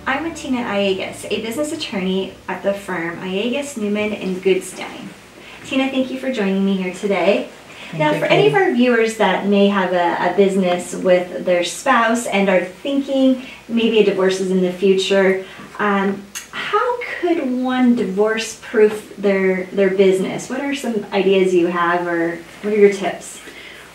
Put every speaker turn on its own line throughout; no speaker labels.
I'm with Tina Iegas, a business attorney at the firm Iegas, Newman & Goodstein. Tina, thank you for joining me here today. Now, for any of our viewers that may have a business with their spouse and are thinking maybe a divorce is in the future, how could one divorce-proof their business? What are some ideas you have, or what are your tips?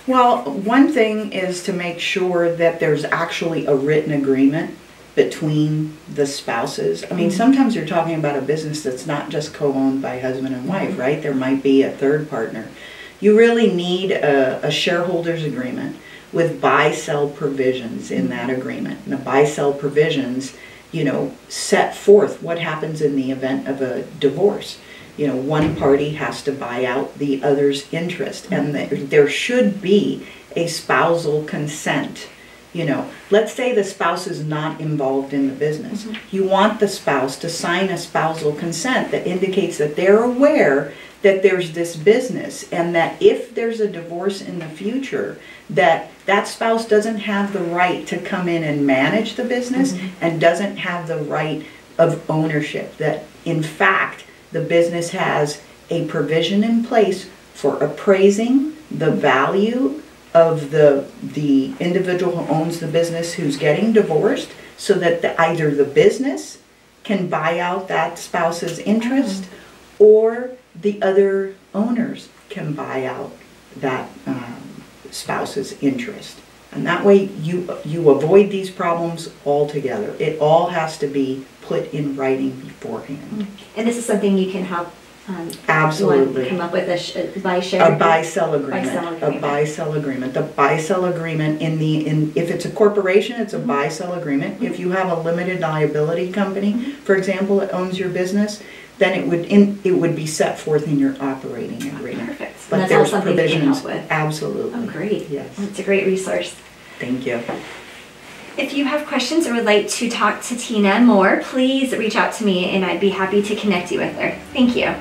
Well, one thing is to make sure that there's actually a written agreement between the spouses. I mean, sometimes you're talking about a business that's not just co-owned by husband and wife, right? There might be a third partner. You really need a shareholders agreement with buy-sell provisions in that agreement. And the buy-sell provisions, you know, set forth what happens in the event of a divorce. You know, one party has to buy out the other's interest, and there should be a spousal consent. You know, let's say the spouse is not involved in the business. You want the spouse to sign a spousal consent that indicates that they're aware that there's this business, and that if there's a divorce in the future, that spouse doesn't have the right to come in and manage the business and doesn't have the right of ownership. That in fact, the business has a provision in place for appraising the value of the individual who owns the business who's getting divorced, so that either the business can buy out that spouse's interest, or the other owners can buy out that spouse's interest. And that way you avoid these problems altogether. It all has to be put in writing beforehand.
And this is something you can help
absolutely
come up with a
buy-sell agreement. A buy-sell agreement. The buy-sell agreement if it's a corporation, it's a buy-sell agreement. If you have a limited liability company, for example, that owns your business, then it would be set forth in your operating agreement.
Perfect.
But
And that's
there's
all something
provisions.
you can help with.
Absolutely.
Oh, great.
Yes.
Well, it's a great resource.
Thank you.
If you have questions or would like to talk to Tina more, please reach out to me and I'd be happy to connect you with her. Thank you.